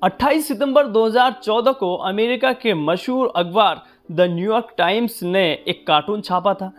28 सितंबर 2014 को अमेरिका के मशहूर अखबार द न्यूयॉर्क टाइम्स ने एक कार्टून छापा था।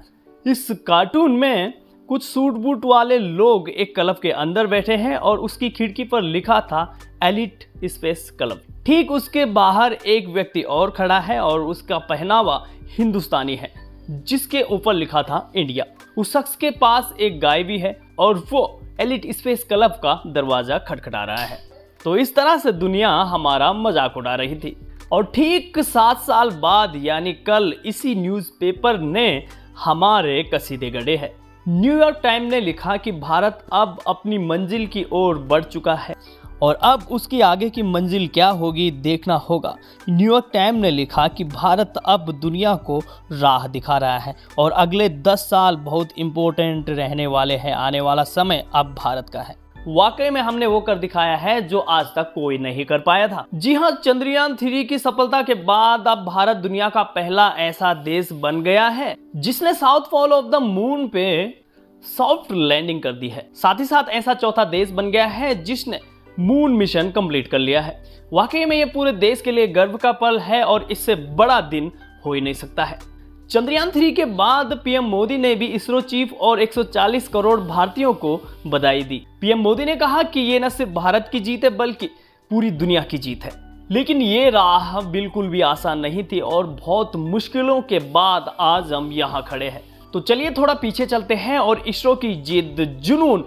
इस कार्टून में कुछ सूट बूट वाले लोग एक क्लब के अंदर बैठे हैं और उसकी खिड़की पर लिखा था एलिट स्पेस क्लब। ठीक उसके बाहर एक व्यक्ति और खड़ा है और उसका पहनावा हिंदुस्तानी है जिसके ऊपर लिखा था इंडिया। उस शख्स के पास एक गाय भी है और वो एलिट स्पेस क्लब का दरवाजा खटखटा रहा है। तो इस तरह से दुनिया हमारा मजाक उड़ा रही थी। और ठीक 7 साल बाद यानी कल इसी न्यूज़पेपर ने हमारे कसीदे गढ़े हैं। न्यूयॉर्क टाइम ने लिखा कि भारत अब अपनी मंजिल की ओर बढ़ चुका है और अब उसकी आगे की मंजिल क्या होगी देखना होगा। न्यूयॉर्क टाइम ने लिखा कि भारत अब दुनिया को राह दिखा रहा है और अगले 10 साल बहुत इम्पोर्टेंट रहने वाले हैं। आने वाला समय अब भारत का है। वाकई में हमने वो कर दिखाया है जो आज तक कोई नहीं कर पाया था। जी हाँ, चंद्रयान 3 की सफलता के बाद अब भारत दुनिया का पहला ऐसा देश बन गया है जिसने south pole of the moon पे सॉफ्ट लैंडिंग कर दी है। साथ ही साथ ऐसा चौथा देश बन गया है जिसने मून मिशन कंप्लीट कर लिया है। वाकई में ये पूरे देश के लिए गर्व का पल है और इससे बड़ा दिन हो ही नहीं सकता है। चंद्रयान 3 के बाद पीएम मोदी ने भी इसरो चीफ और 140 करोड़ भारतीयों को बधाई दी। पीएम मोदी ने कहा कि ये न सिर्फ भारत की जीत है बल्कि पूरी दुनिया की जीत है। लेकिन ये राह बिल्कुल भी आसान नहीं थी और बहुत मुश्किलों के बाद आज हम यहाँ खड़े हैं। तो चलिए थोड़ा पीछे चलते हैं और इसरो की जिद, जुनून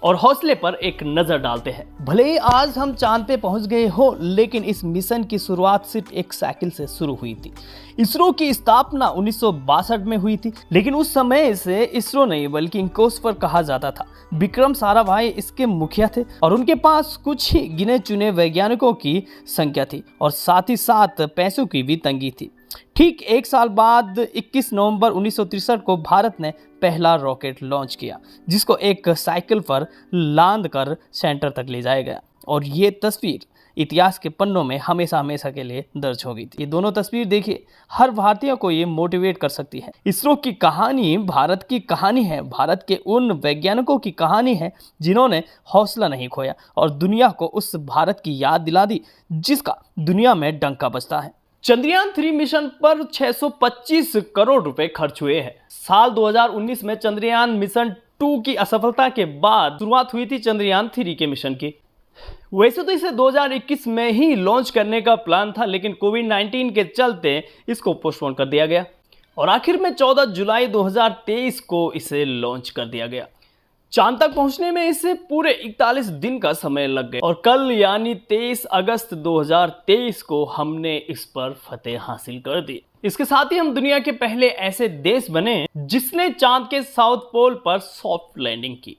और हौसले पर एक नजर डालते हैं। भले ही आज हम चांद पे पहुंच गए हो, लेकिन इस मिशन की शुरुआत सिर्फ एक साइकिल से शुरू हुई थी। इसरो की स्थापना 1962 में हुई थी, लेकिन उस समय इसे इसरो नहीं बल्कि इंकोस्फर कहा जाता था। विक्रम साराभाई इसके मुखिया थे और उनके पास कुछ ही गिने चुने वैज्ञानिकों की संख्या थी और साथ ही साथ पैसों की भी तंगी थी। ठीक एक साल बाद 21 नवंबर 1963 को भारत ने पहला रॉकेट लॉन्च किया जिसको एक साइकिल पर लांद कर सेंटर तक ले जाया गया और ये तस्वीर इतिहास के पन्नों में हमेशा हमेशा के लिए दर्ज होगी। ये दोनों तस्वीर देखिए, हर भारतीय को ये मोटिवेट कर सकती है। इसरो की कहानी भारत की कहानी है, भारत के उन वैज्ञानिकों की कहानी है जिन्होंने हौसला नहीं खोया और दुनिया को उस भारत की याद दिला दी जिसका दुनिया में डंका बजता है। चंद्रयान 3 मिशन पर 625 करोड़ रुपए खर्च हुए हैं। साल 2019 में चंद्रयान मिशन 2 की असफलता के बाद शुरुआत हुई थी चंद्रयान 3 के मिशन की। वैसे तो इसे 2021 में ही लॉन्च करने का प्लान था, लेकिन कोविड-19 के चलते इसको पोस्टपोन कर दिया गया और आखिर में 14 जुलाई 2023 को इसे लॉन्च कर दिया गया। चांद तक पहुंचने में इसे पूरे 41 दिन का समय लग गया और कल यानी 23 अगस्त 2023 को हमने इस पर फतेह हासिल कर दी। इसके साथ ही हम दुनिया के पहले ऐसे देश बने जिसने चांद के साउथ पोल पर सॉफ्ट लैंडिंग की।